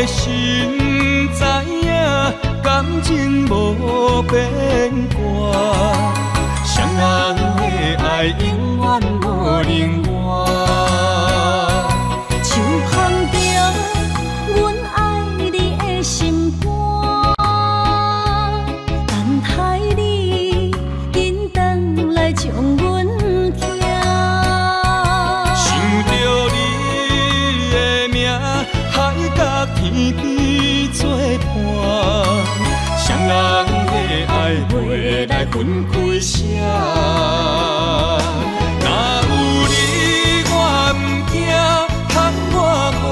的心知影，感情无变卦，双人的爱永远无另外。像捧着阮爱你的心肝，等待你紧转来将阮听。想着你的名，海甲天边作伴，双人的爱袂来分开舍。若有你我毋惊，通我无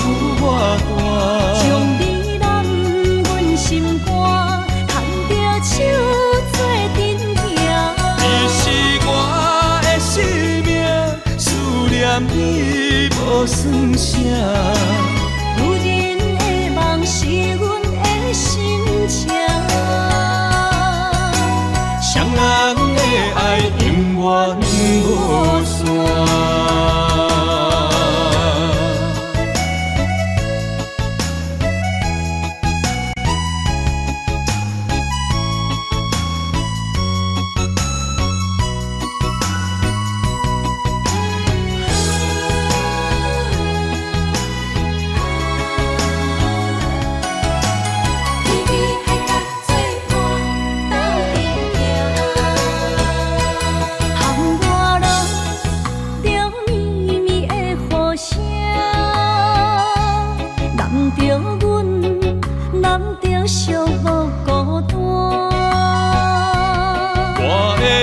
有我大。将你揽阮心肝，牵着手做阵行。你是我的生命，思念你无算啥。女人的梦是阮的心情，双人的爱永远无散。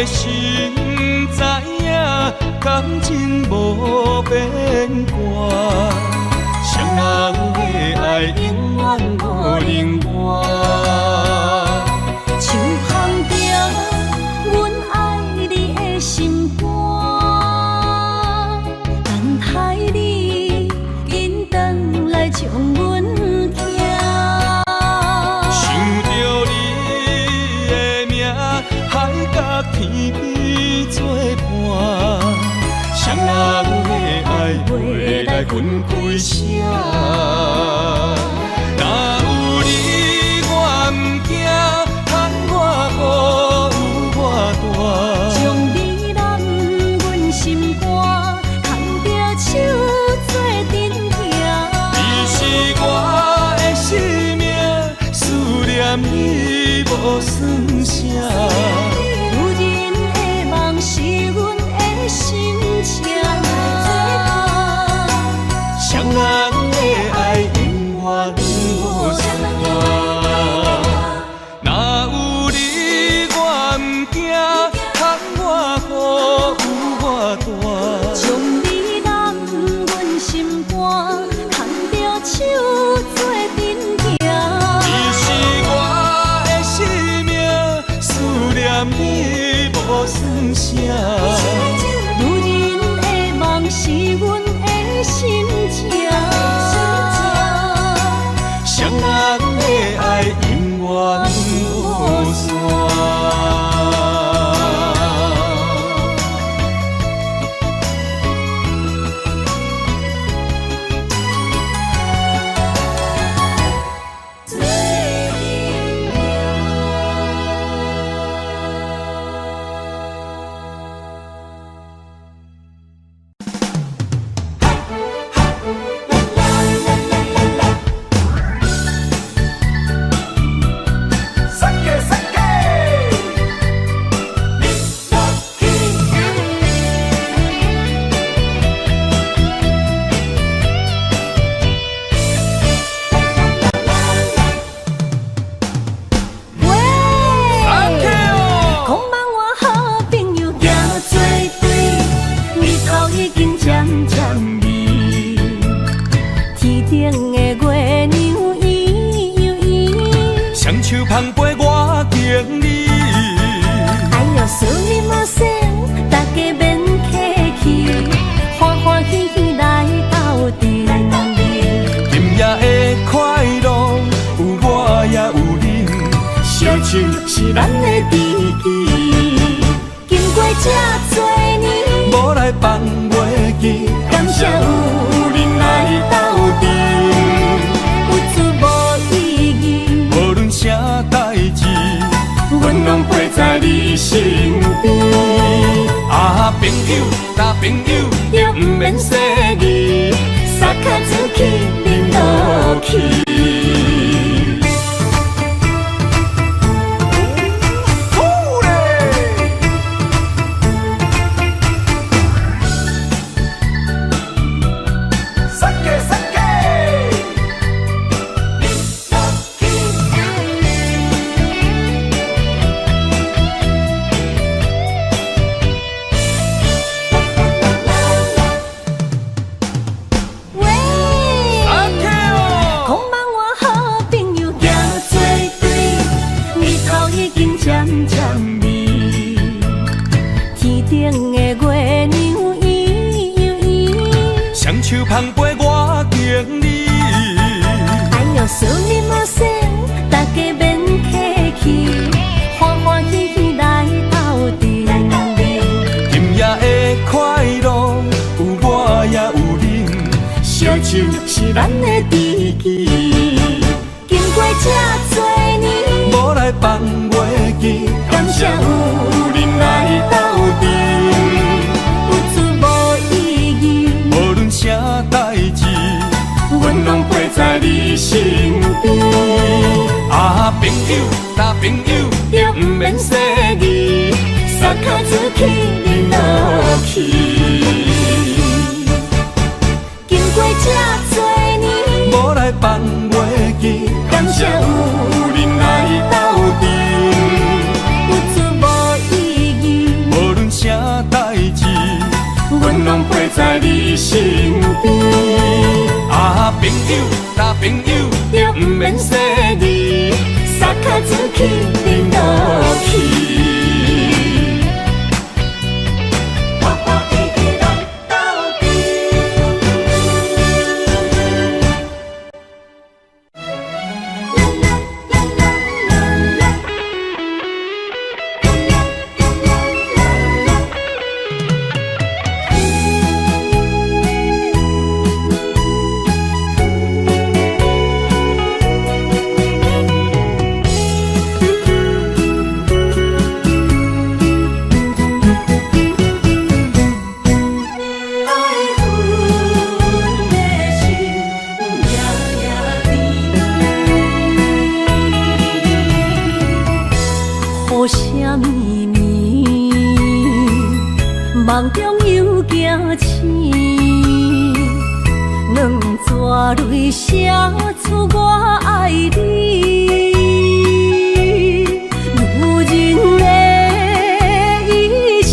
心知影，感情无变卦，双人的爱永远无另外。像捧着阮爱你的心肝，等待你紧转来将阮听。想着你的名，海甲天边作伴，双人的爱袂来分开舍。若有你我毋惊，通我无有我大。将你揽阮心肝，牵着手做阵行。你是我的生命，思念你无算啥。是阮的心情，双人的爱永远无散。若有你我毋惊，通我无有我大。将你揽阮心肝，牵着手做阵行。你是我的生命，思念你无算啥。女人的梦是阮的心情，双人的爱永远无散。捧杯我敬你，哎呦，苏咪马塞，大家免客气，欢欢喜喜来斗阵。今夜的快乐有我也有你，烧酒是咱的知己。经过这多年，无来放袂记，感谢有人来斗阵。你身边。啊，朋友，搭朋友，又不免说语，撒卡自去，忍落去。手捧杯我敬你，哎呦，苏你莫说，大家免客气，欢欢喜喜来斗阵。今夜的快乐有我也有你，烧酒是咱的知己。经过这多年，无来放袂记，感谢有人来斗阵。啥代志，阮拢陪在你身边。啊，朋友，搭朋友，又不免说语，撒卡自去，忍落去。经过这多年，无来放袂记，感谢有人来斗阵。有出无意义，无论啥代志。阮拢陪在你身边。啊，朋友，搭朋友，又不免说语，撒卡自去，忍落去。梦中又惊醒，两撮泪写出我爱你。女人的一生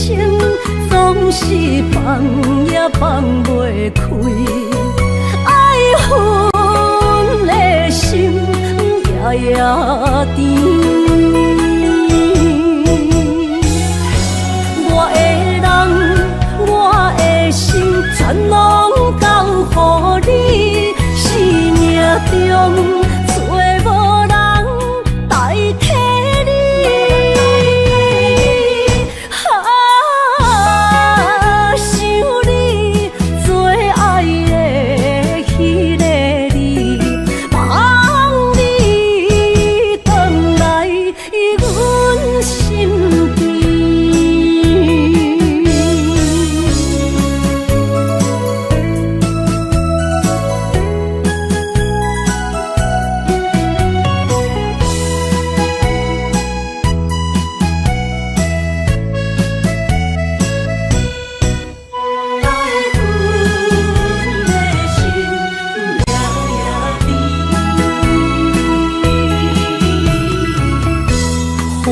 总是放也放袂开，爱恨的心夜夜甜。全拢交乎你，生命中找无人代替你。想你做爱的迄个你，望你回来阮身边。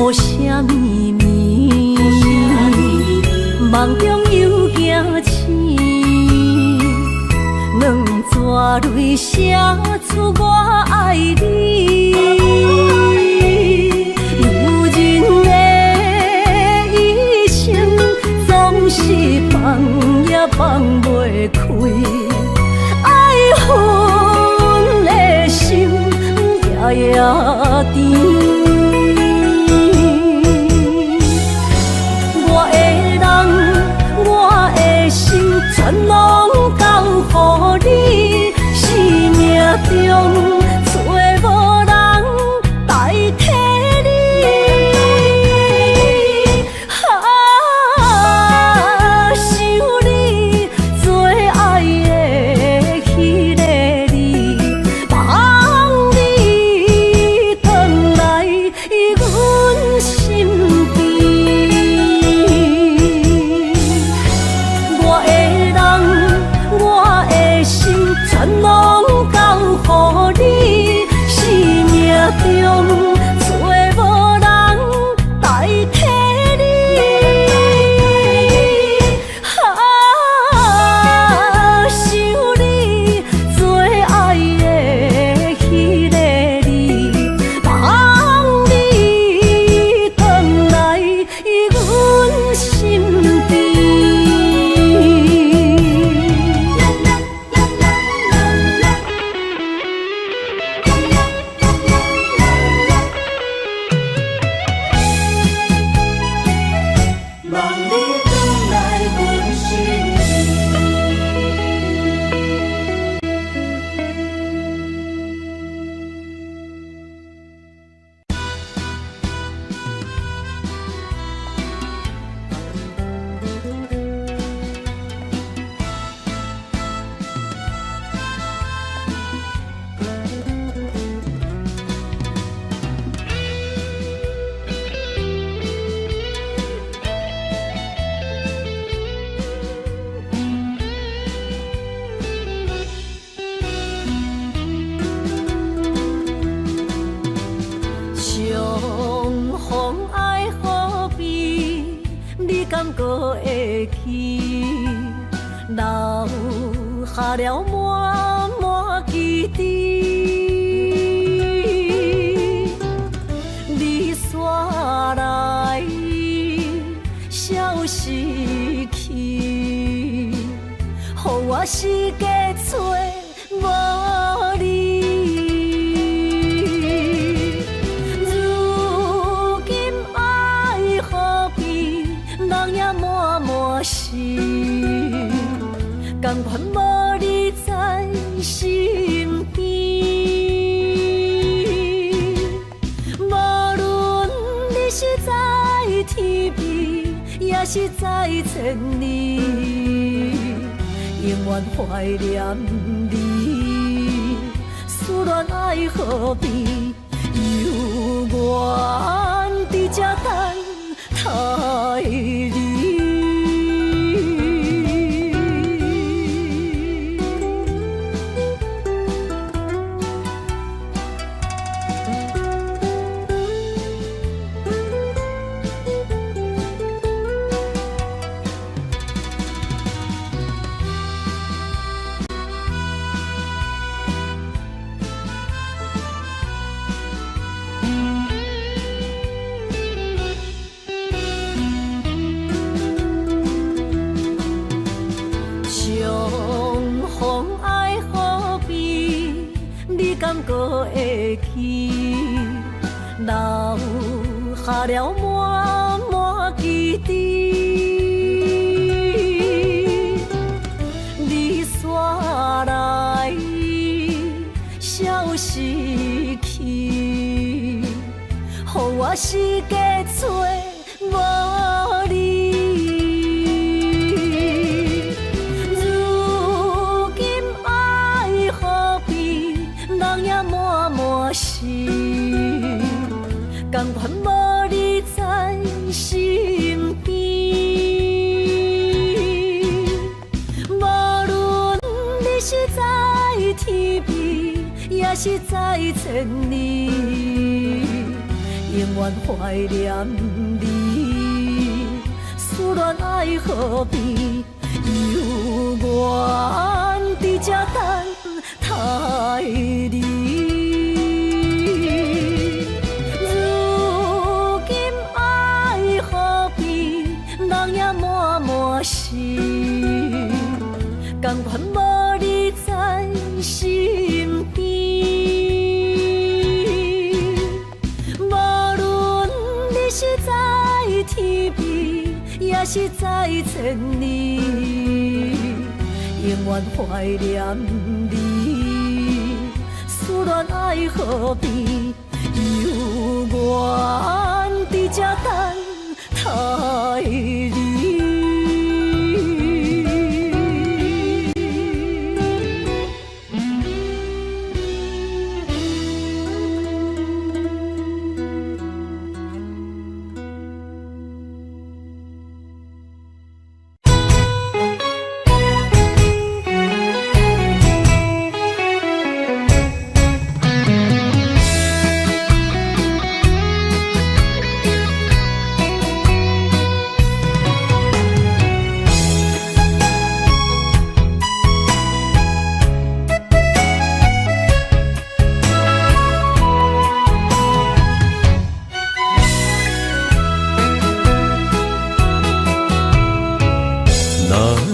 雨声绵绵，梦中又惊醒，两撮泪写出我爱你。女人的一生总是放也放袂开，爱恨的心夜夜甜。全拢交乎你，生命中找无人相逢爱何必？你敢搁会记？留下了满满记忆。你煞来，消失去，予我世界找无你。如今爱何必？人也满满是，甘愿无你在身边。无论你是在天边，也是在千里，永远怀念你。思恋爱何必？犹原伫这等待你。敢搁会记？留下了满满记忆。你煞来，消失去，予我世界找无你。如今爱何必？人也满满是，甘愿无你在身边。无论你是在天边，也是在千里，永远怀念你。思恋爱何必？犹原伫这等待你。如今爱何必？人也满满是，甘愿无你在身边。无论你是在天边，也是在千里，永远怀念你。思恋爱何必？犹原伫这等待你。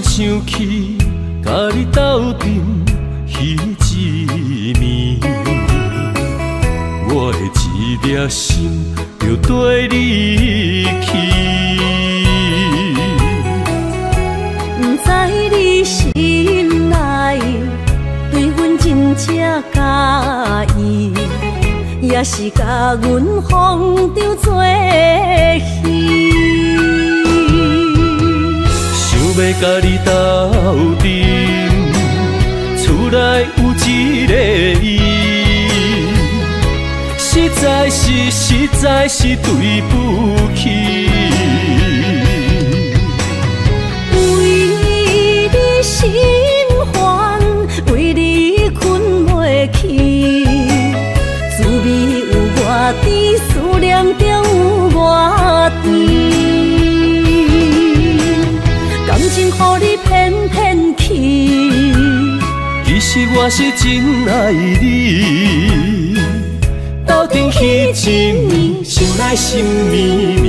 想起甲你斗阵彼一暝，我的一粒心就跟你去。不知你心内对阮真正介意，也是甲阮放着做戏。要甲你斗阵，厝内有一个伊，实在是对不起。为你心烦，为你困袂去，滋味有我伫思念着有我甜，感情予你骗骗去。其实我是真爱你，斗阵彼一暝，想来心绵绵。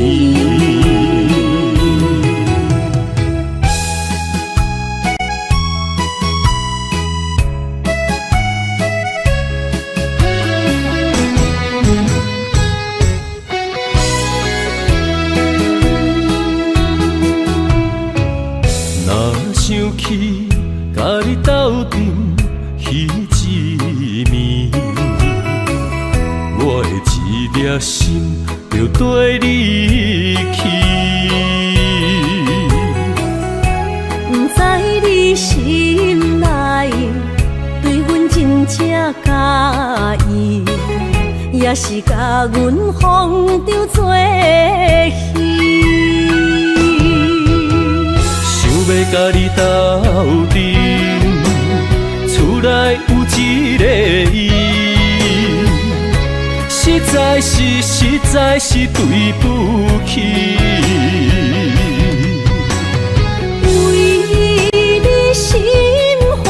想起甲你斗阵彼一暝，我的一粒心就跟你去。不知你心内对阮真正介意，也是甲阮放着做戏。要甲你斗阵，厝内有一个伊，实在是对不起。为你心烦，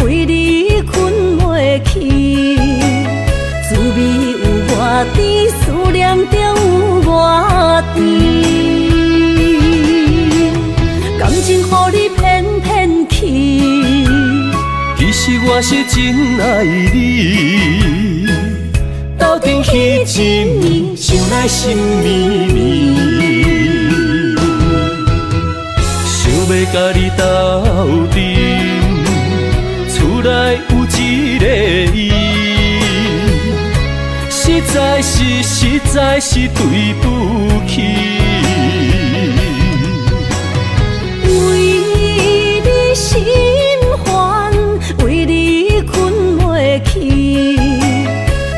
为你困袂去，滋味有偌甜，思念着有偌甜。感情予你骗骗去，其实我是真爱你，斗阵彼一暝，想来心绵绵。想要甲你斗阵，厝内有一个伊，实在是对不起。心烦，为你困袂去，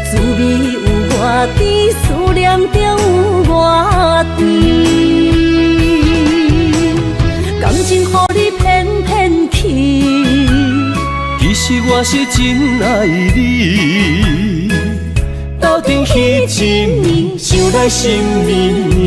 滋味有偌甜，思念着有偌甜。感情予你骗骗去，其实我是真爱你，斗阵彼一暝，想来心绵绵。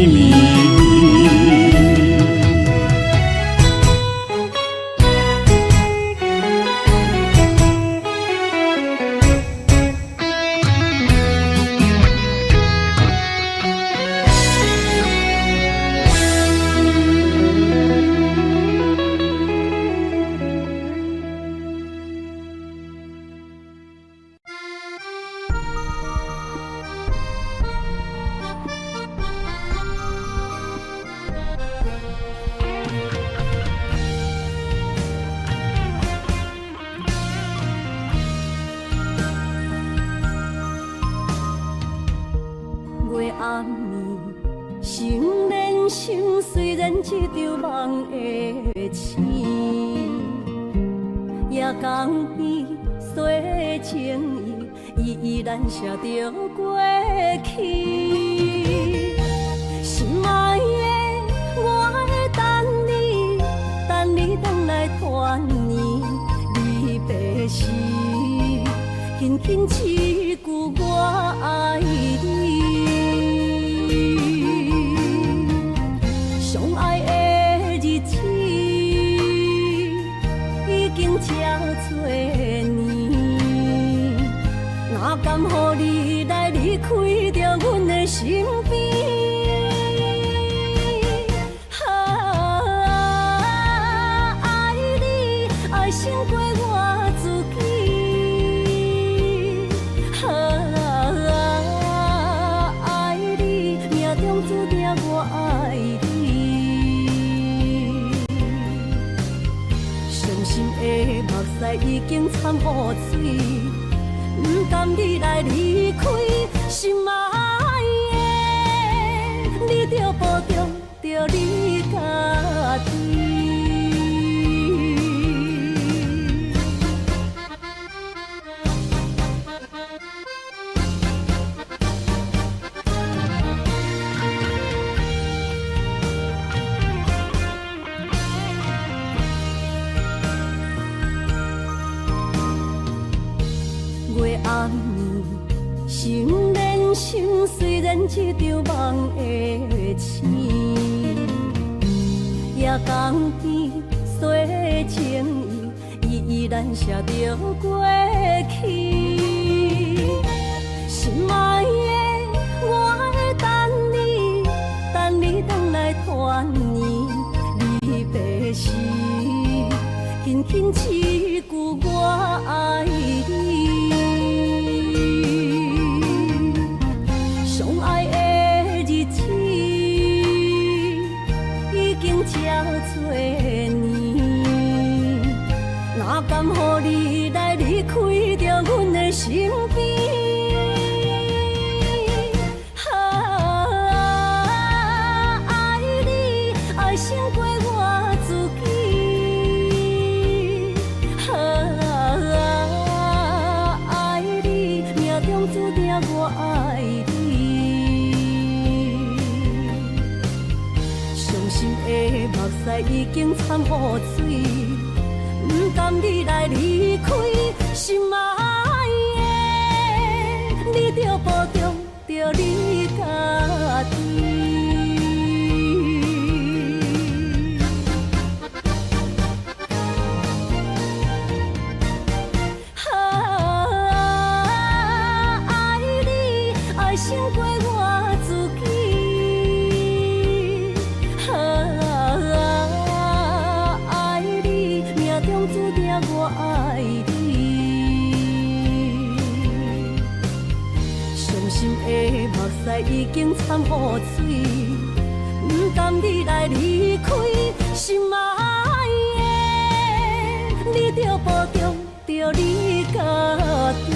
暗暝，心连心，虽然一场梦的醒，夜江边洗情意，依然写着过去。心爱的，我会等你回来团圆。离别时，轻轻一句我爱你。相爱的日子已经这多年，哪甘予你来离开着阮的身边？爱你爱胜过我自己，爱你命中注定我爱你。伤心的目屎已经惨雨水，不甘你来离开，心爱的，你着保重着你家己。月暗暝，心连心，虽然演一场梦的醒，夜光边洗情意，依然写着过去。心爱的，我会等你，等你回来团圆。离别时，轻轻一句我爱你。相爱的日子已经这多年，哪甘乎你来离开着阮的身边？已经掺污水，不甘你来离开，心爱的，你着保重着你家己。爱你，爱胜过我自己。我爱你，伤心的目屎已经掺污水，不甘你来离开，心爱的，你着保重着你家己。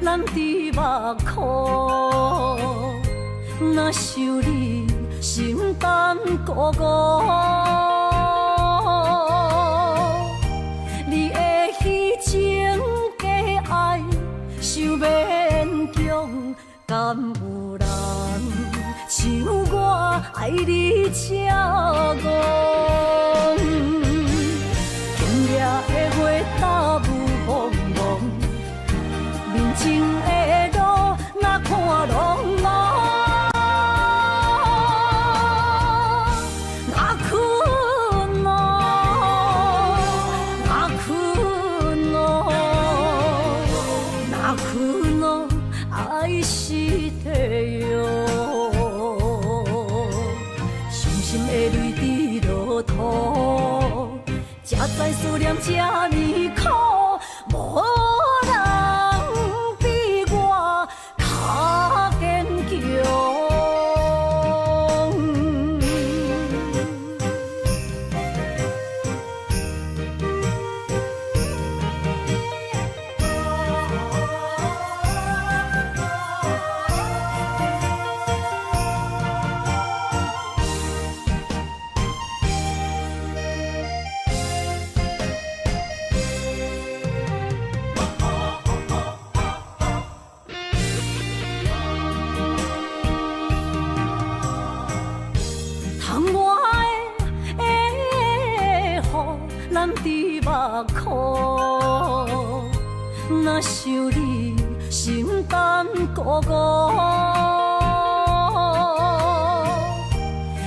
难伫目眶，若想你心胆孤孤，你的虚情假爱想勉强，敢有人像我爱你这戆？今夜的月打雾蒙蒙。面前的路，哪看拢无，哪困咯，哪困咯，哪困咯，爱是地哟。伤心的泪滴落土，才知思念这呢苦，无。目眶，若想你心胆孤孤，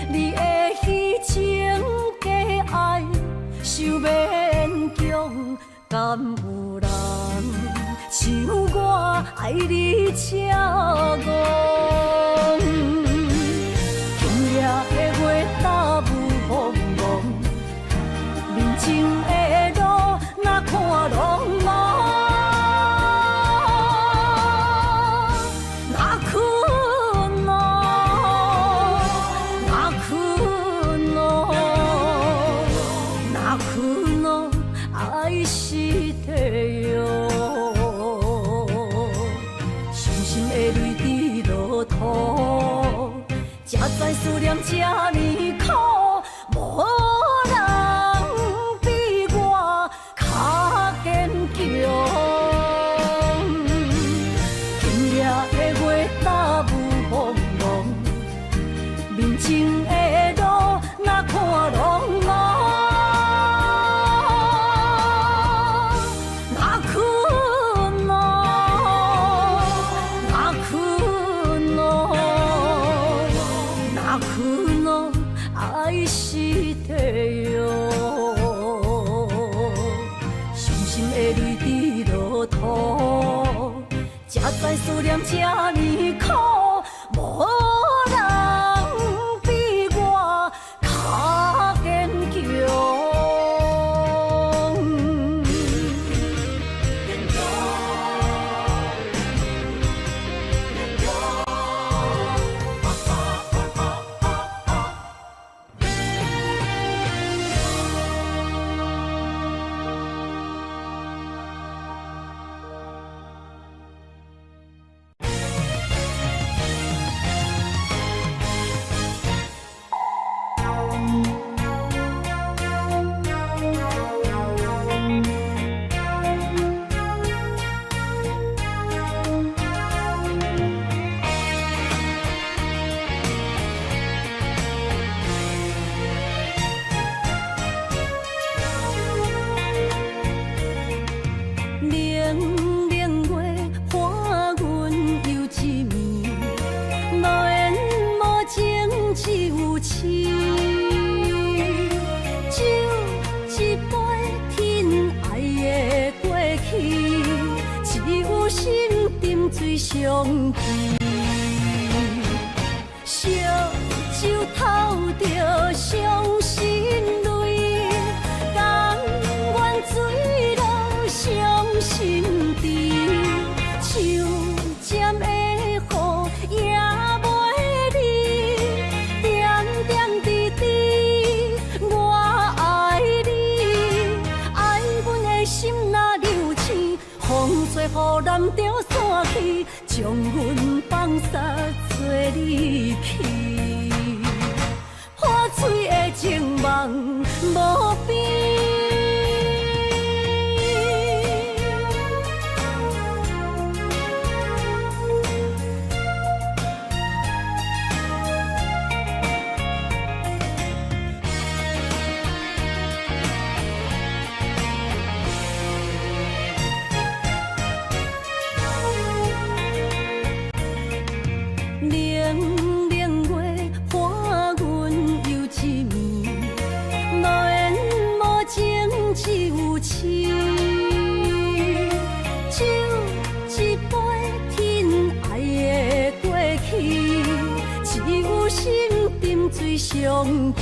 你的虚情假爱想勉强，敢有人像我爱你这戆？今夜的月打雾蒙蒙，面前的路哪看拢无，心的泪滴落土，才知思念这呢苦，无人比我较坚强。今夜的月打雾蒙蒙，面前的路哪看拢无。才知思念这呢苦，无人比我较坚强。水相记，烧酒透着伤心泪，甘愿醉落伤心地，手尖的雨也袂离，点点滴滴我爱你，爱阮的心若流星，风吹雨淋着散去，将阮放撒做离去，破碎的情梦无边。水相记，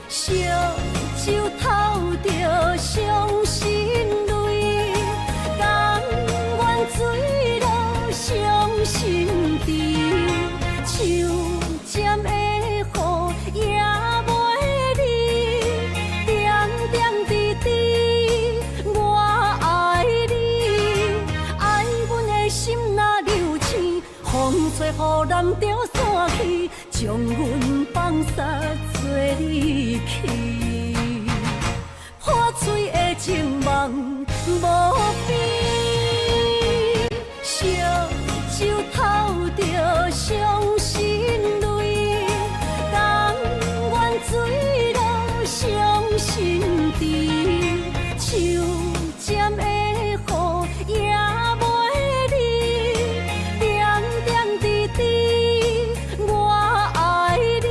烧酒透着伤心泪，甘愿醉落伤心地，手尖的雨也袂离，点点滴滴我爱你，爱阮的心若流星，风吹雨淋着散去，将阮放撒做离去，破碎的情梦无边，烧酒透着伤心泪，甘愿醉落伤心地，手尖的雨也袂离，点点滴滴我爱你，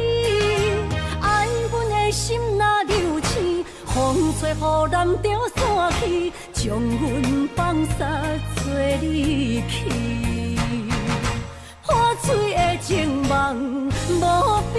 爱阮的心若流星，风吹雨淋着散去，将阮放撒做离去，破碎的情梦无边。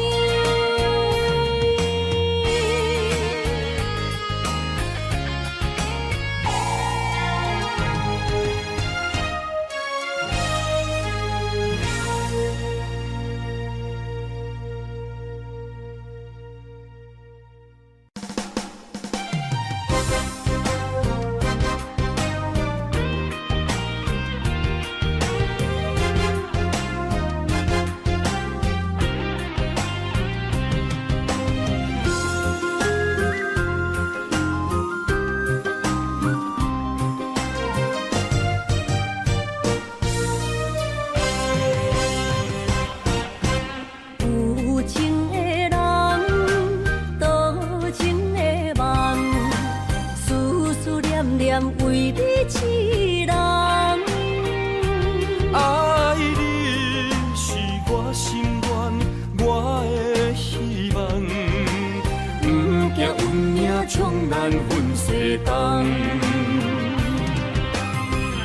难分世东。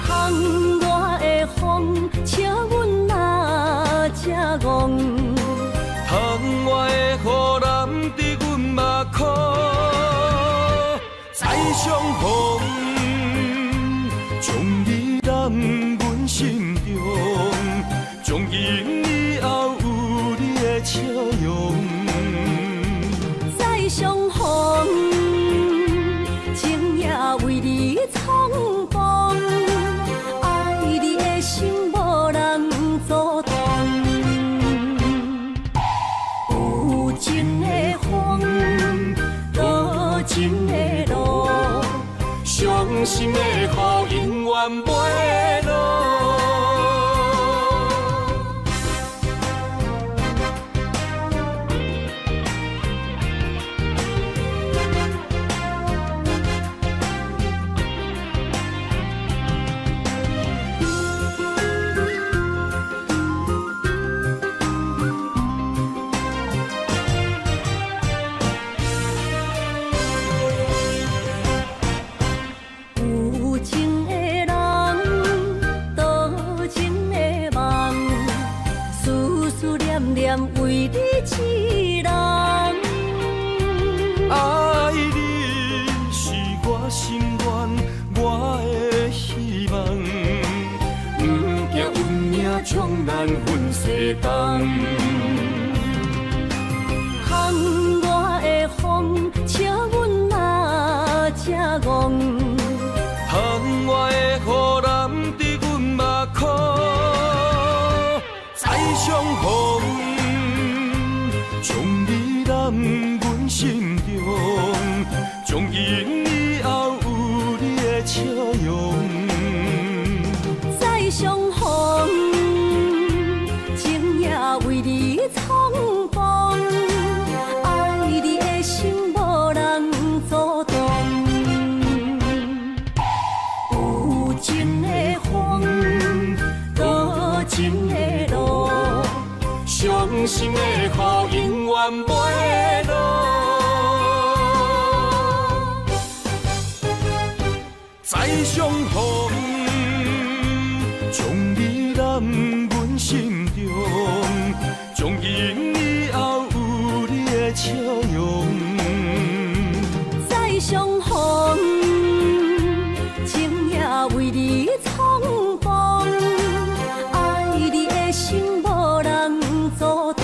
窗外的风，笑阮哪只戆？窗外的雨淋伫阮目眶，再相逢，将你揽阮心中，从今以后有你的笑容。再相逢，情也为你苍茫，爱你的心无人阻挡。有情的风，多情的路，伤心的雨永远袂落。有情的人，多情的梦，思思念念为你一人。爱你是我心愿，我的希望，不惊运命将难分世东。窗外的风，笑阮哪只戆？窗外的雨淋伫阮目眶，再相逢，将你揽阮心中，从今以后有你的笑容。再相逢，情也为你苍茫，爱你的心无人阻挡。有情的风，多情的路，伤心的雨永远袂落。再相逢，将你揽阮心中，从今以后有你的笑容。再相逢，情也为你苍茫，爱你的心无人阻挡。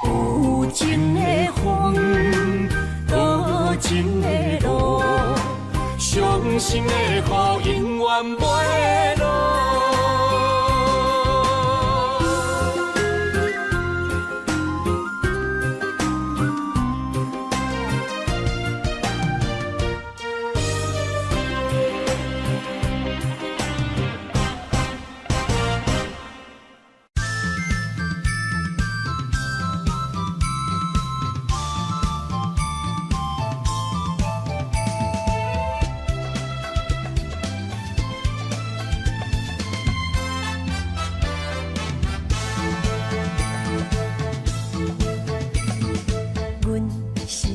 有情的风，多情的路，伤心的雨永远袂落。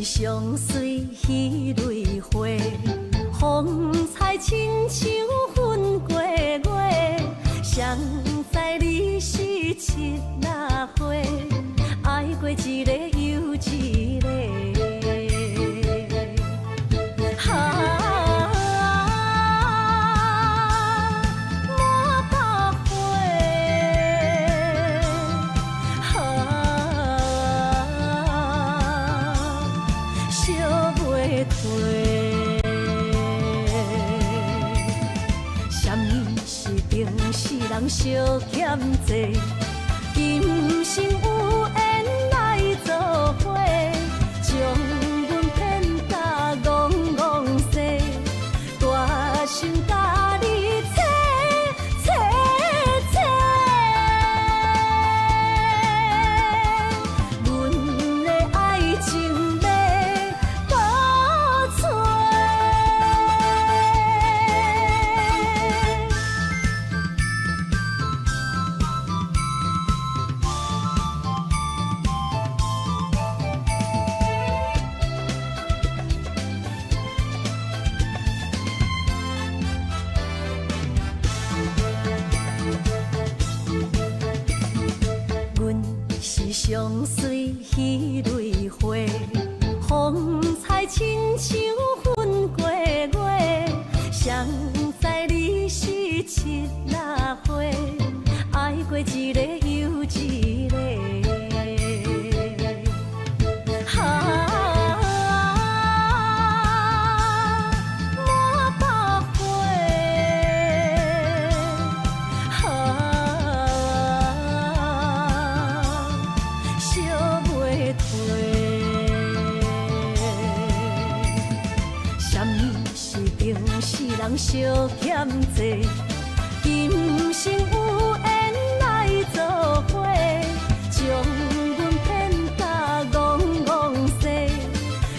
相随彼蕊花，风采亲像云过月。谁知你是七那花，爱过一个又一个。人相欠债，今生有缘来做伙，将阮骗甲戆戆世，大心甲你切切切，阮的爱情要倒找。上水彼蕊花，风采亲像云过月，谁知你是七若花，爱过一个又一个。人相欠债，今生有缘来作伙，将阮骗甲戆戆西，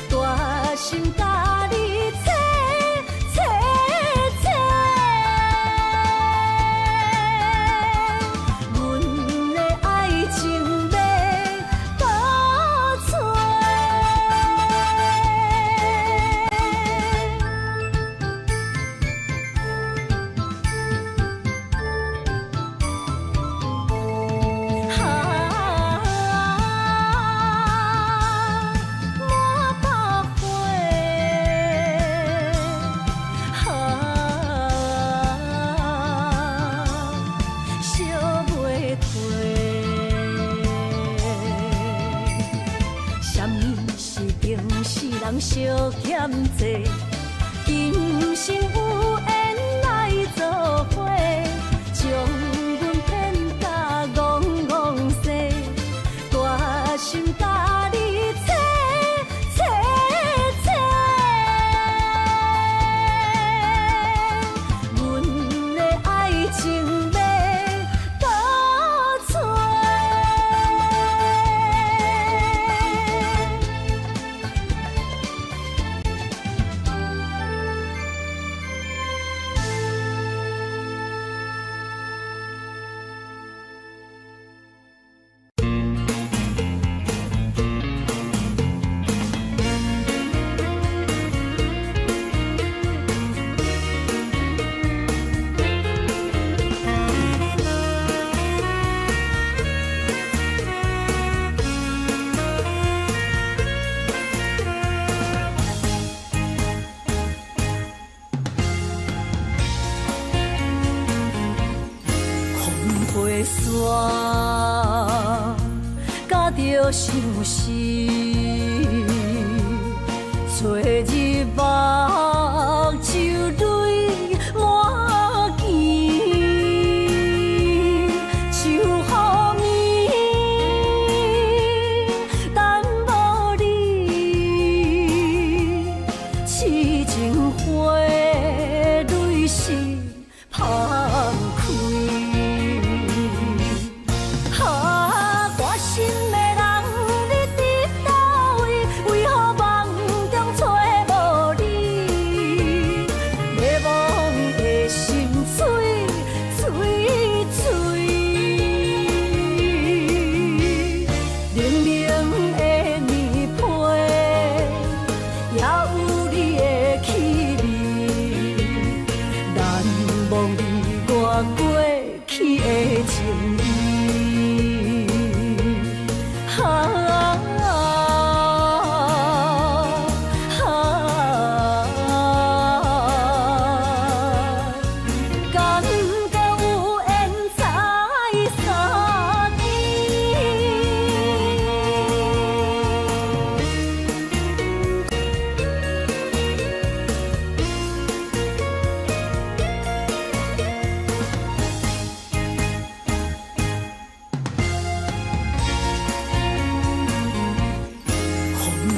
大心甲你找找找，阮的爱情要倒找。人相欠债，今生有缘来作伙，将阮骗甲戆戆西，大心甲你找找找，阮的爱情要倒找。飞山，甲着相思，找日目就泪满肩，就好眠，等无你，痴情花蕊是芳开。过去的情意，感觉有缘才相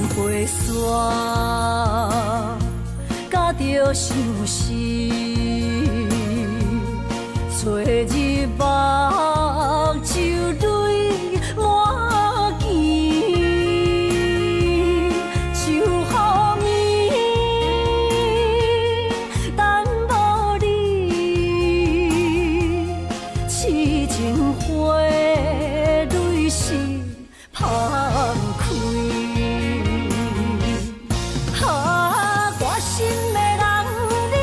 飞山，甲着相思，找日目就泪满肩，就好眠，等无你，痴情花蕊是芳开。我心的人，你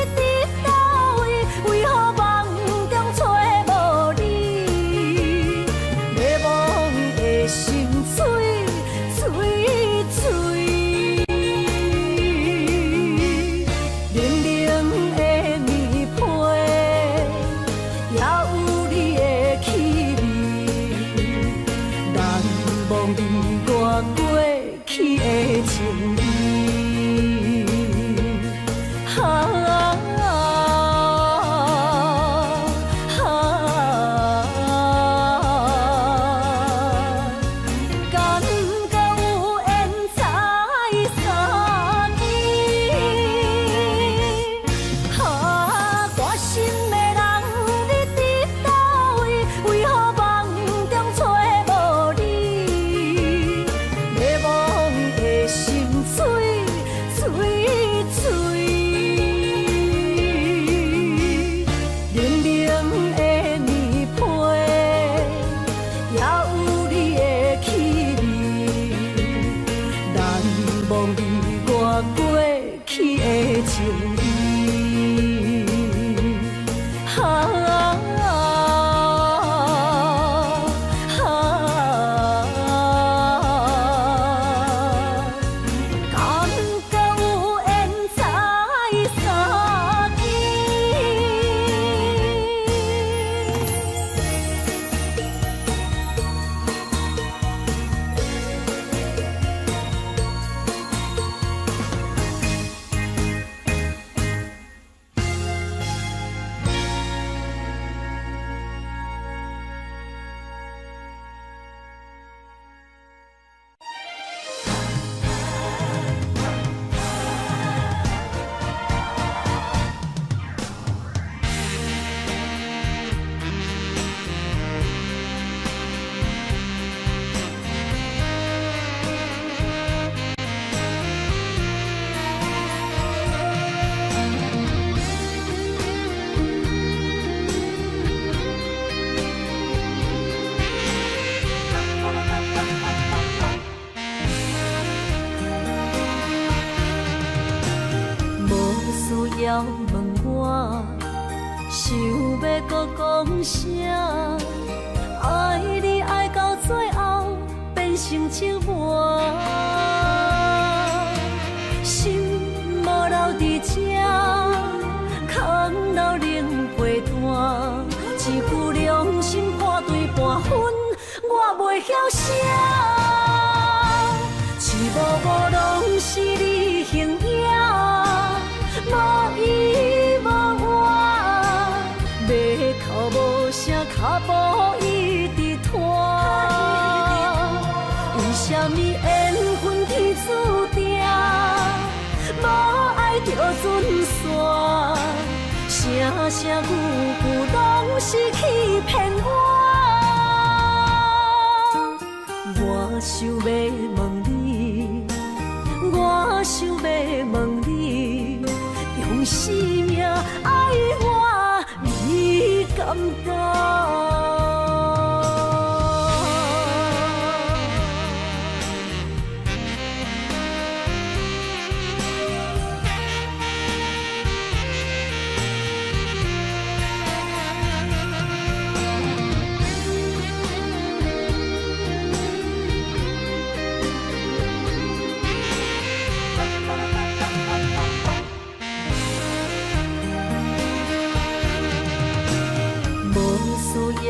想要搁讲啥？爱你爱到最后变成寂寞，心无留伫这，空留冷陪伴。一句良心破对半分，我袂晓写。一幕幕拢是你形影，无依无我，要哭无声，脚步一直拖。为什么缘分天注定，无爱就准线？声声句句拢是欺骗我。我想要问你，我想要问你，用生命爱我，你敢敢？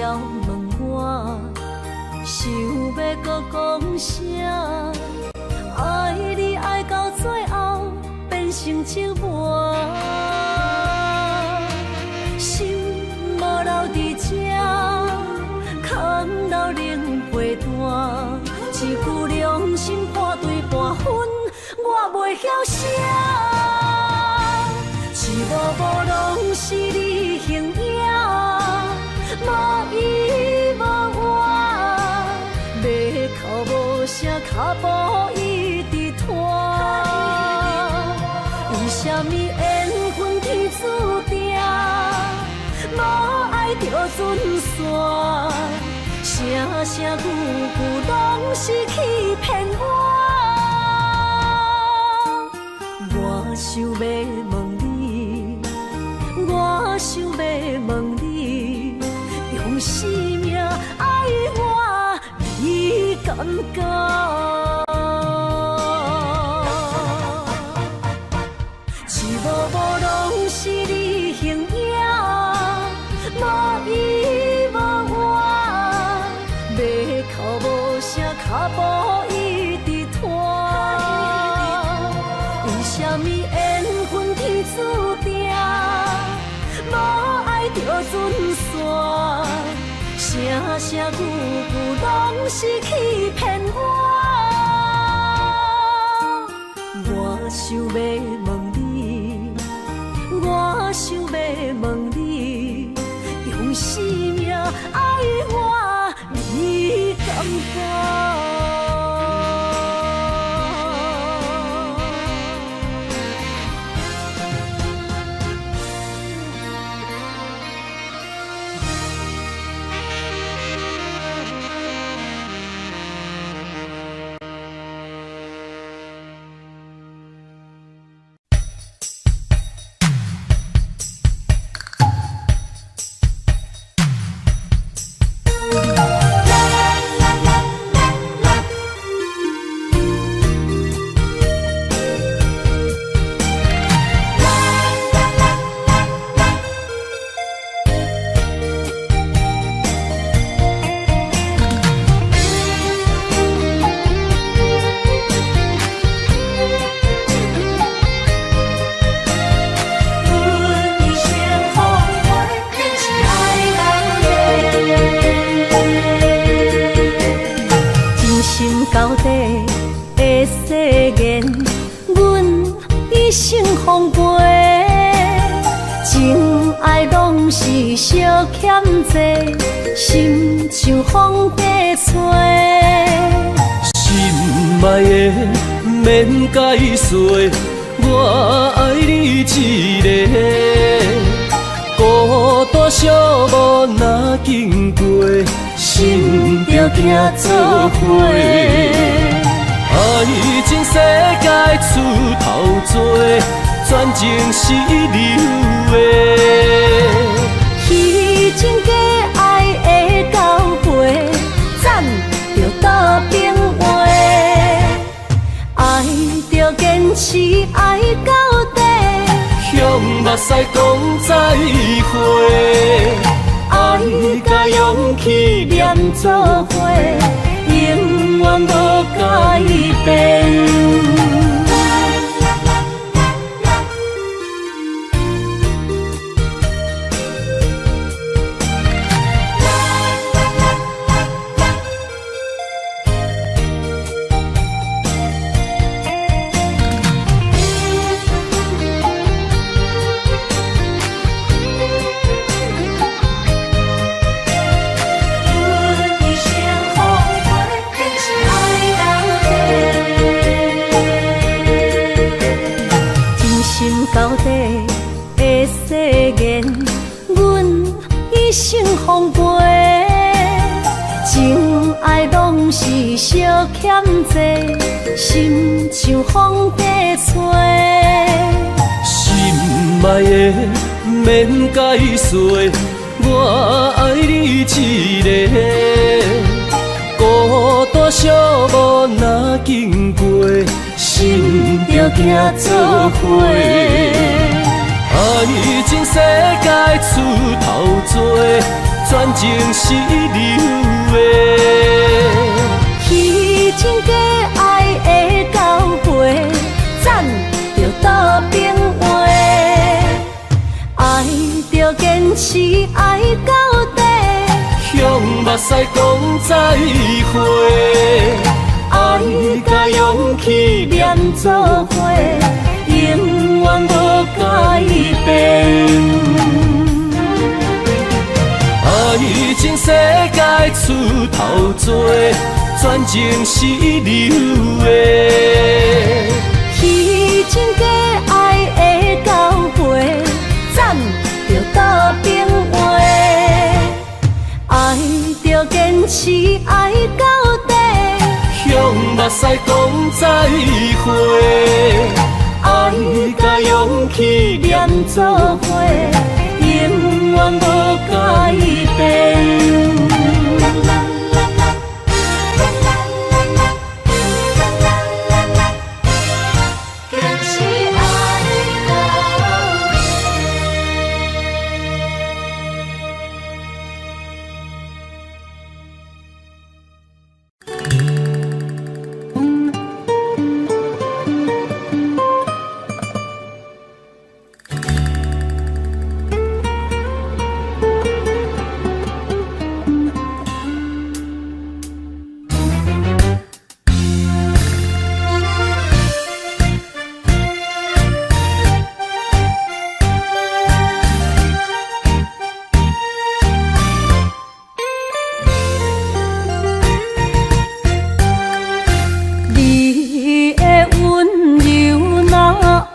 要问我，想要搁讲啥？爱你爱到最后变成寂寞，心无留伫这，空留冷陪伴。一句良心破对半分，我袂晓写。一幕幕拢是你形影。无依无我，要哭无声，脚步一直拖。为什么缘分天注定，无爱就准线？声声句句拢是欺骗我。我想要问你，我想要问你。用生命爱我，你敢敢？一幕幕拢是你形影，无依无我，要哭无声，脚步一直拖。为什么缘分天注定，无爱就准线？声声句句拢是欺骗我。我想要问你，我想要问你，用生命爱我，你敢敢？到底的誓言，阮一生奉陪。情爱拢是小欠债，心像风在吹。心爱的免解释，我爱你一个。孤单寂寞若经过，心着行做伙。爱情世界出头多，全情是你有的。生丰沛，情爱拢是小欠债，心像风在吹。心爱的免解释，我爱你一个。孤单寂寞若经过，心着行做伙。爱情世界出头多，全情是流的。虚情假爱的交陪，赞着倒变话。爱着坚持，爱到底。向目屎讲再会，爱甲勇气连做伙，永远无改变。爱情世界出头多，全情是流的。虚情假爱的交陪，赞着倒变话。爱着坚持，爱到底。向目屎讲再会，爱甲勇气连做伙，永远无改变。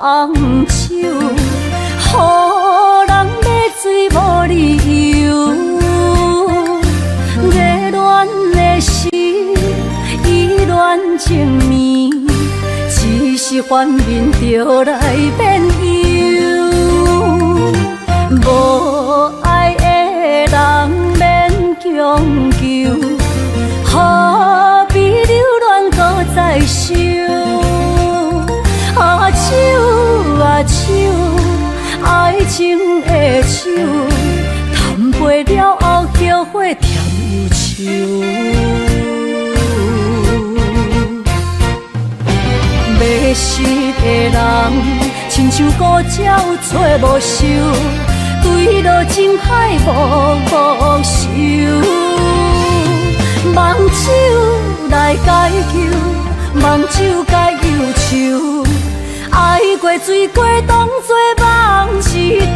红手，予人买水无理由。热恋的时，依恋情绵，只是反面就来变忧。无爱的人免强求，何必留恋搁再想？手啊手，爱情的手，谈袂了后后悔甜又愁。迷失的人，亲像孤鸟找无收，对落情海无收。梦手来解救，梦手解忧愁。爱过醉过，当作梦一场。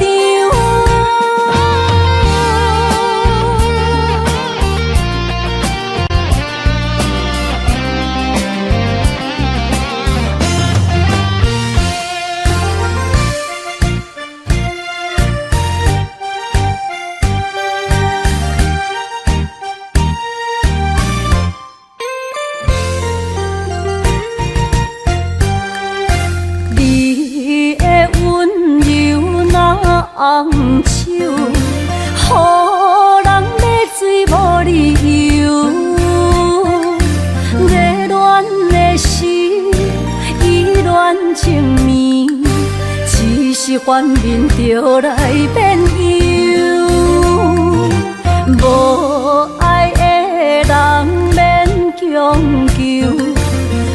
红手，予人买水无理由。热恋的时，依恋情绵，只是反面就来变忧。无爱的人免强求，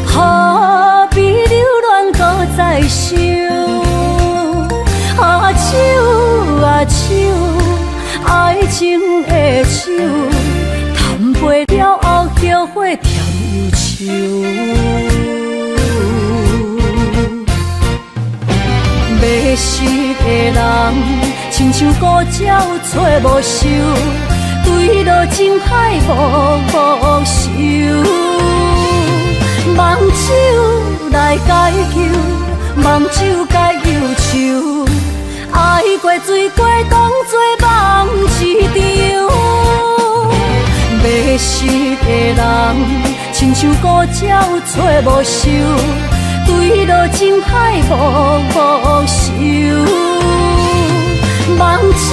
何必留恋搁再想？手啊手，爱情的手，谈袂了后后悔甜又愁。迷失的人，亲像孤鸟找无收，对落情海无收。梦手来解救，梦手解忧愁。爱过醉过，当作梦一场。像孤鸟找无收，对路情歹无收。望酒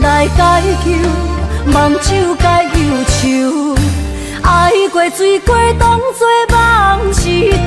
来解求，望酒解忧愁，爱过醉过当作梦一场。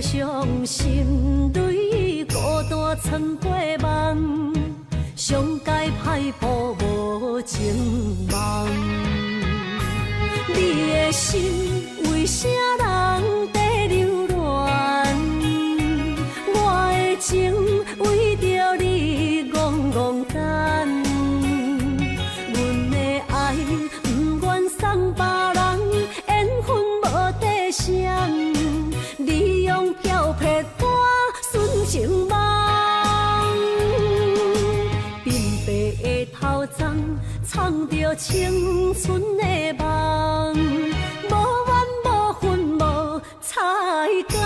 伤心泪，孤单藏过梦，上界歹步无情梦。你的心为啥人在流乱？我的情为着你戆戆等，阮的爱不愿送别人，缘分无底线。你用漂泊歌纯情梦，鬓白的头鬃藏着青春的梦，无怨无恨无彩工。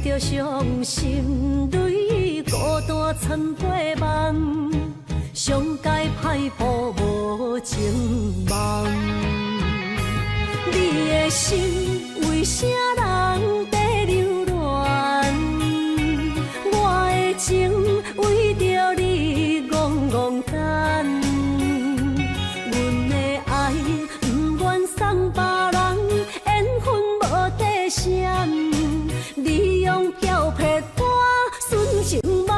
着伤心泪，孤单藏过梦，上界歹步无情梦。你的心为啥人在流乱？我的情为着你戆戆等，阮的爱不愿送别人，缘分无底线。你用漂泊歌纯情梦，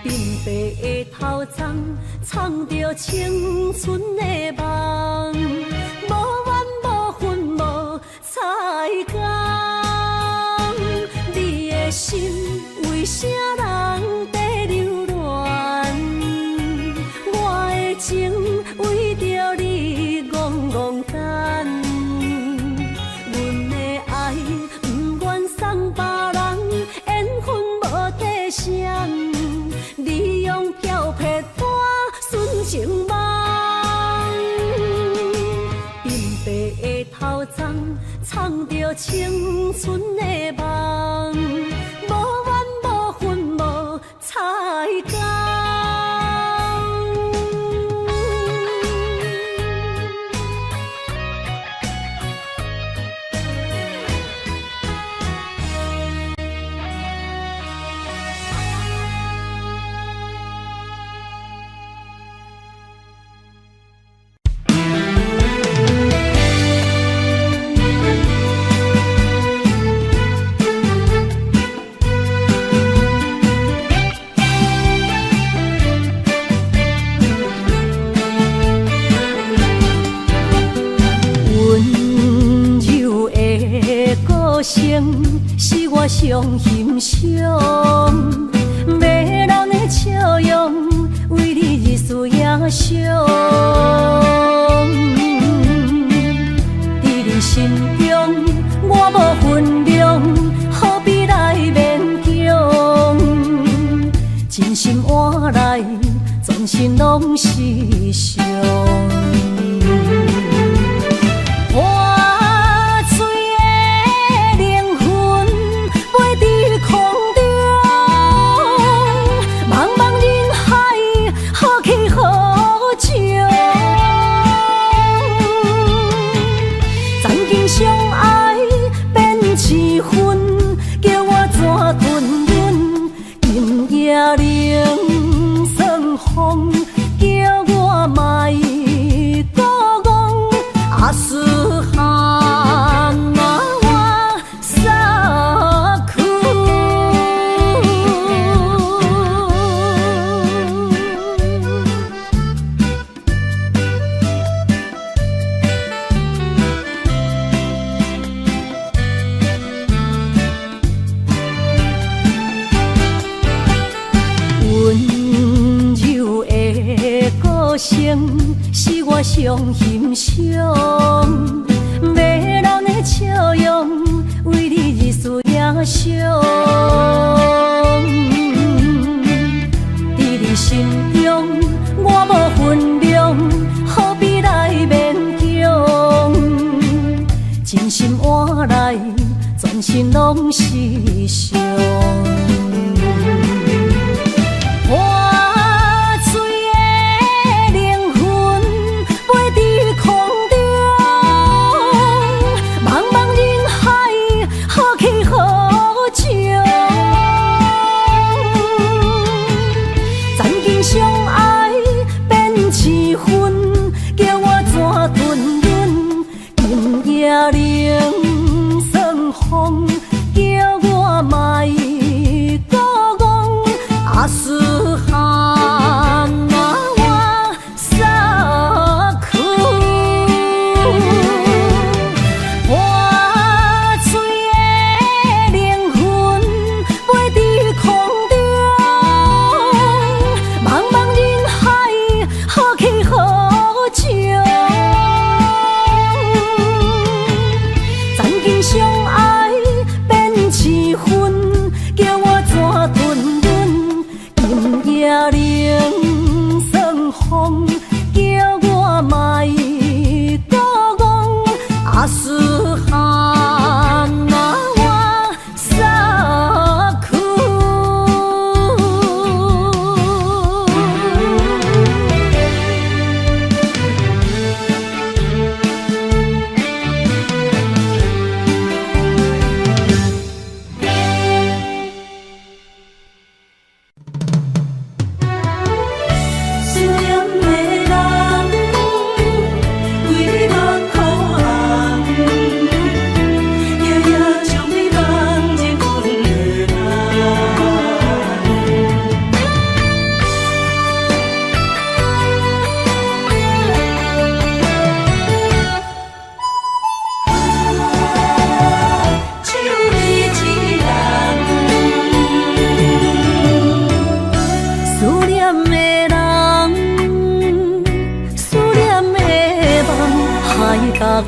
鬓白的头鬃藏着青春的梦，无怨无恨无彩工。你的心为啥人在流乱？我的情为着你戆戆等。送别人，缘分无底线。你用漂泊歌纯情梦，鬓白的头鬃藏着青春的梦，无怨无恨无彩工。是我上欣赏，迷人的笑容，为你日思夜想。伫你心中，我无分量，何必来勉强？真心换来，全身拢是伤。是我上欣赏，迷人的笑容，为你日思夜想。伫你心中，我无分量，何必来勉强？真心换来，全身拢是伤。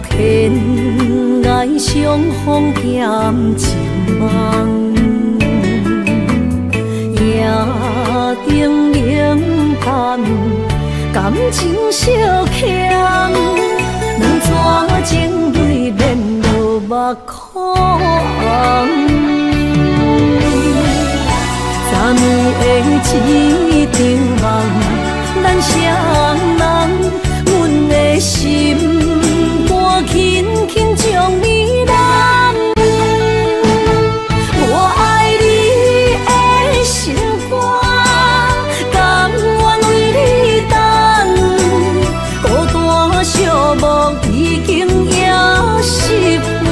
天涯相逢欠情梦，夜灯冷淡，感情小欠，两撮情泪免落目眶。昨暝的一场梦，咱双人，阮的心。轻轻将你揽，我爱你的心肝，甘愿为你等。孤单寂寞已经也习惯，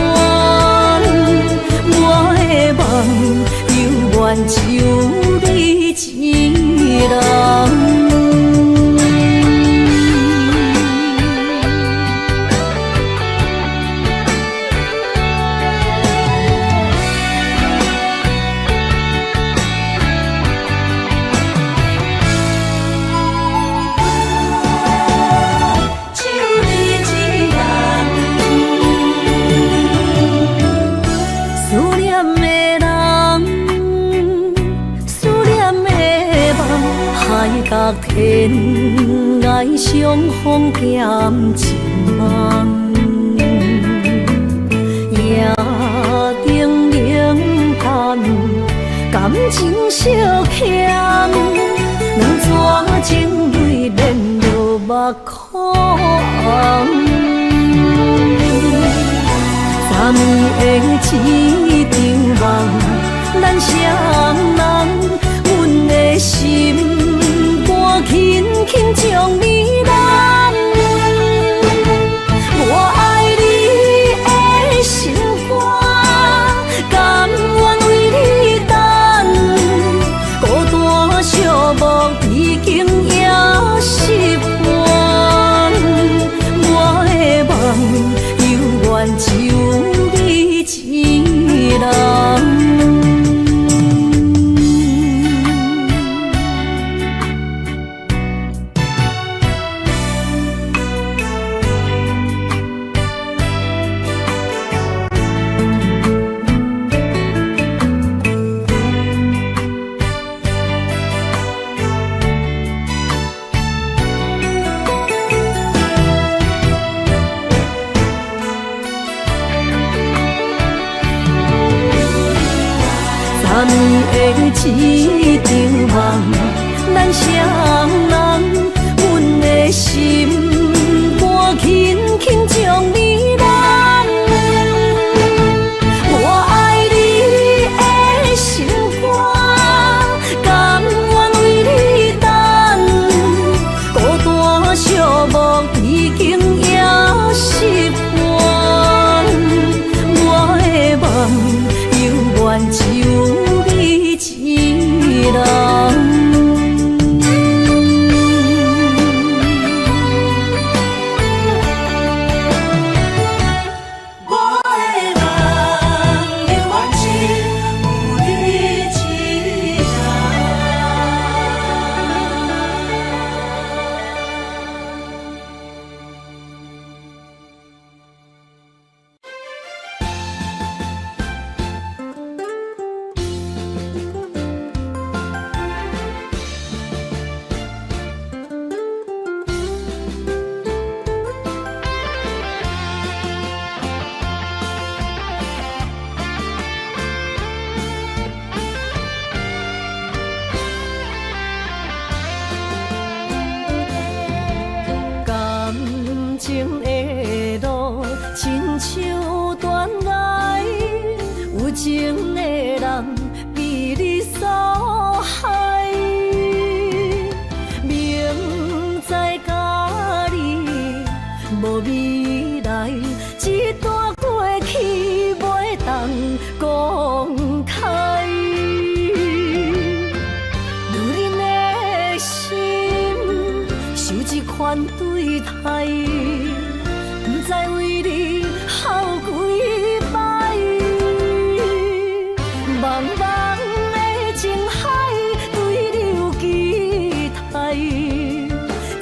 我的梦永远只有你一人。隔天涯相逢减情梦，夜灯冷淡，感情小欠，两撮情泪连落目眶。昨暝的一场梦，咱双人，阮的心肝轻轻将你揽。我爱你的心肝，甘愿为你等，孤单寂寞已经也习惯。我的梦犹原只有你一人。昨暝的一场梦，咱双人，阮的心肝轻轻将你揽。我爱你的心肝，甘愿为你等，孤单寂寞已经也习惯。我的梦犹原只有一人。我的梦犹原只有你一人。感情的路，亲像断崖，有情的人被你扫害。明知甲你无未来，一段过去袂当公开。女人的心受一款对待，不知为你耗几摆。茫茫的情海，对你有期待，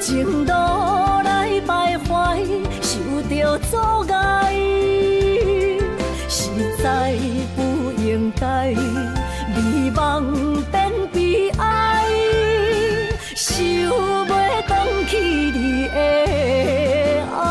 情路来徘徊，受着阻碍，实在不应该，美梦变悲哀，想袂返去你的爱。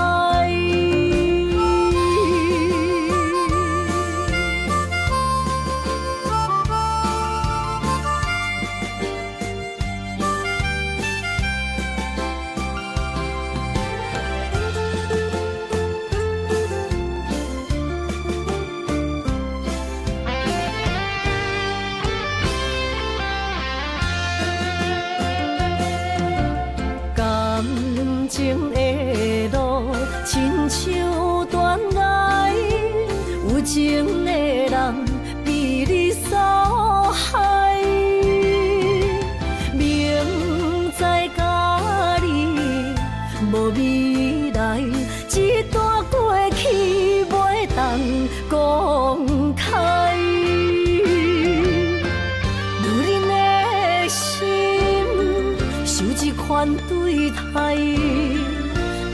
感情的路，亲像断崖，有情的人被你扫害。明知甲你无未来，一段过去袂当公开。女人的心受一款对待，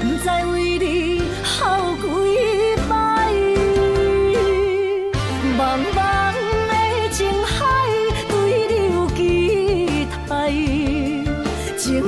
不知为你耗几摆。茫茫的情海，对你有期待，情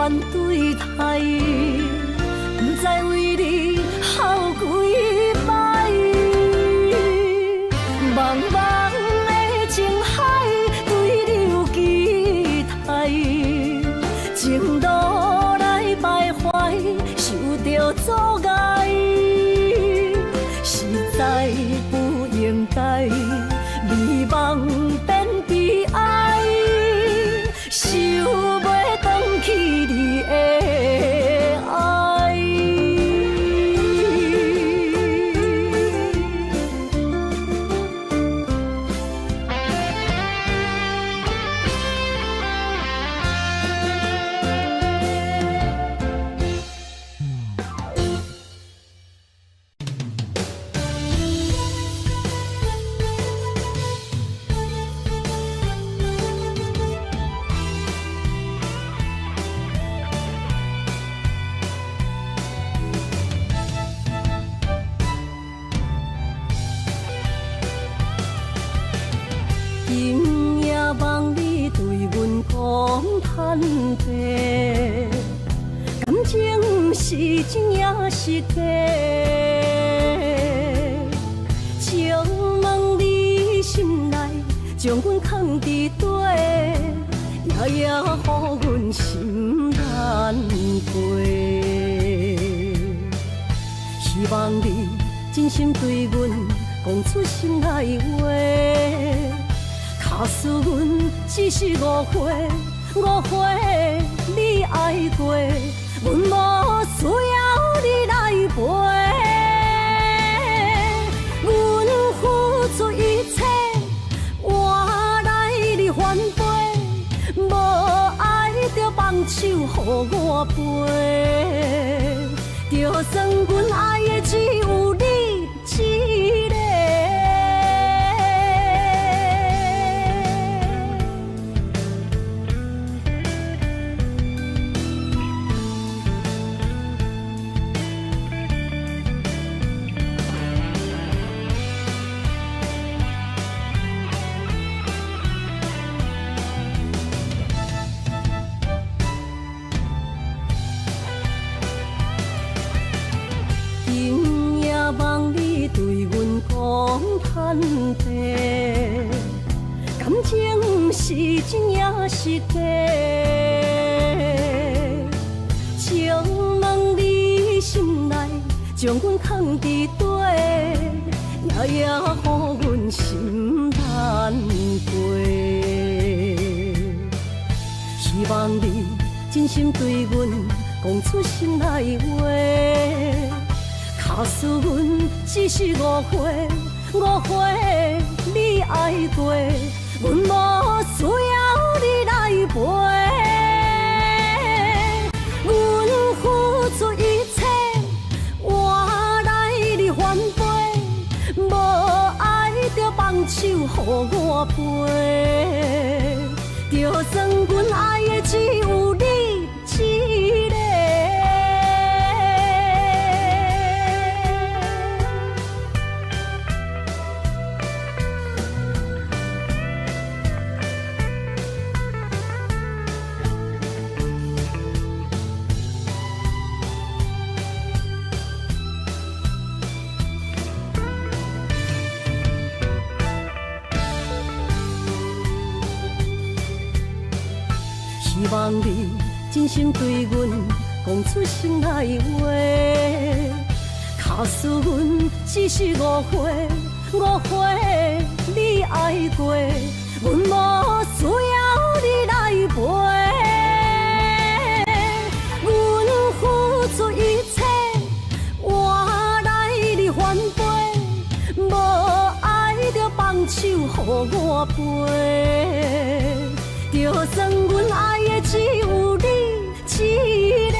反对待，不知为你哭几摆。茫茫的情海，对你有期待，情路来徘徊，受着阻碍，实在不应该，美梦变悲哀，想袂回去你的爱。今夜望你对阮讲坦白，感情是真也是假？请问你心内将阮藏伫底，夜夜予阮心难过。希望你真心对阮讲出心内话。假使阮只是误会，误会你爱过，阮无需要你来陪。阮付出一切，换来你反背，无爱就放手予我飞。就算阮爱的只有你一个。今夜望你对阮讲坦白，感情是真也是假？请问你心内将阮藏伫底，夜夜予阮心难过。希望你真心对阮讲出心内话。假使阮只是误会，误会你爱过，阮无需要你来陪。阮付出一切，换来你反背，无爱就放手予我飞。就算阮爱的只有你一个。希望你真心对阮讲出心内话。假使阮只是误会，误会你爱过，阮无需要你来陪。阮付出一切，换来你反背，无爱就放手予我飞。就算阮爱的只有你一个。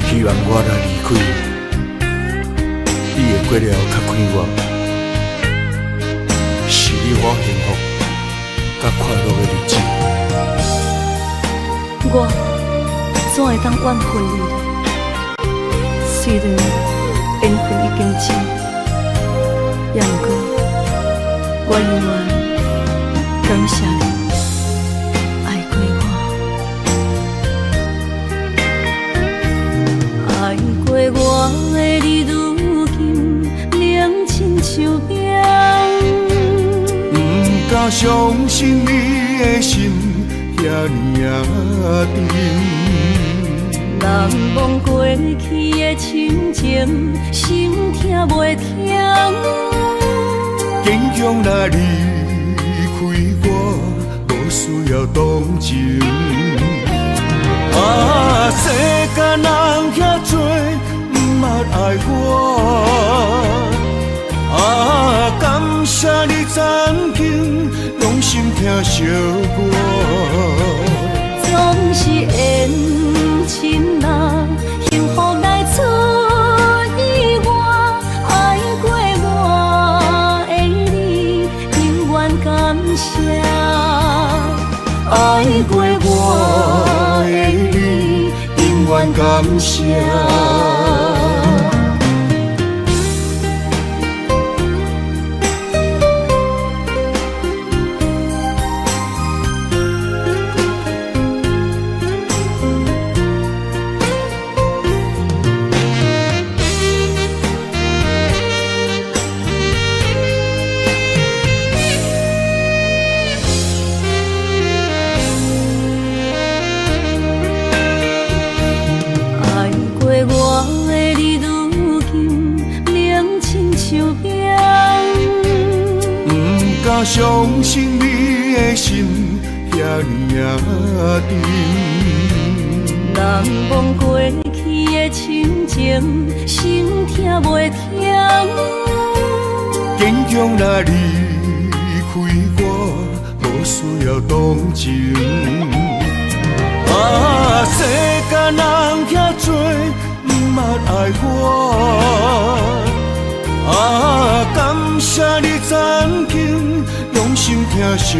希望我若离开你会过了较快活，是你我幸福甲快乐的日子。我怎会当怨恨你呢？虽然缘分已经尽，也毋过我永远感谢你爱过我，爱过我的你，如今冷亲像冰。不敢相信你的心遐尼啊沉。人忘过去的亲情，心痛袂停。坚强若离开我，无需要同情。啊，世间人遐多，毋捌爱我。啊，感谢你曾经用心听惜我。总是缘深啊，幸福来出意外。爱过我的你，永远感谢。爱过我的你，永远感谢。相信你的心遐尼啊沉。人忘过去的亲情，心痛袂停。坚强若离开我，无需要同情。啊，世间人遐多，毋捌爱我。啊，感谢你曾经用心听惜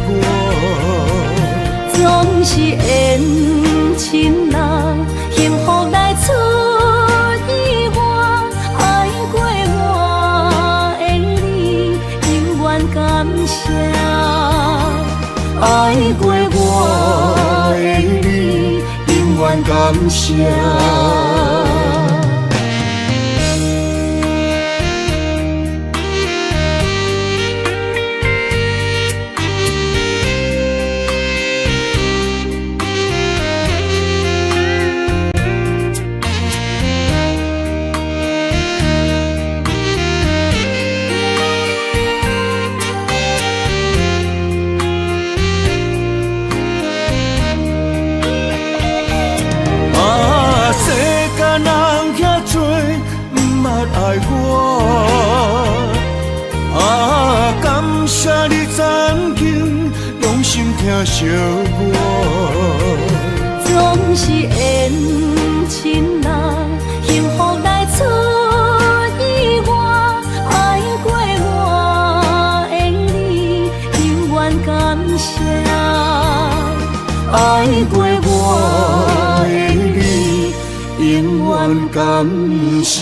我。总是缘深啊，幸福来出意外。爱过我的你，永远感谢。爱过我的你，永远感谢。爱我啊，感谢你曾经用心听惜我。总是缘深啊，幸福来出意外。爱过我的你，永远感谢。爱过我的你，永远感谢。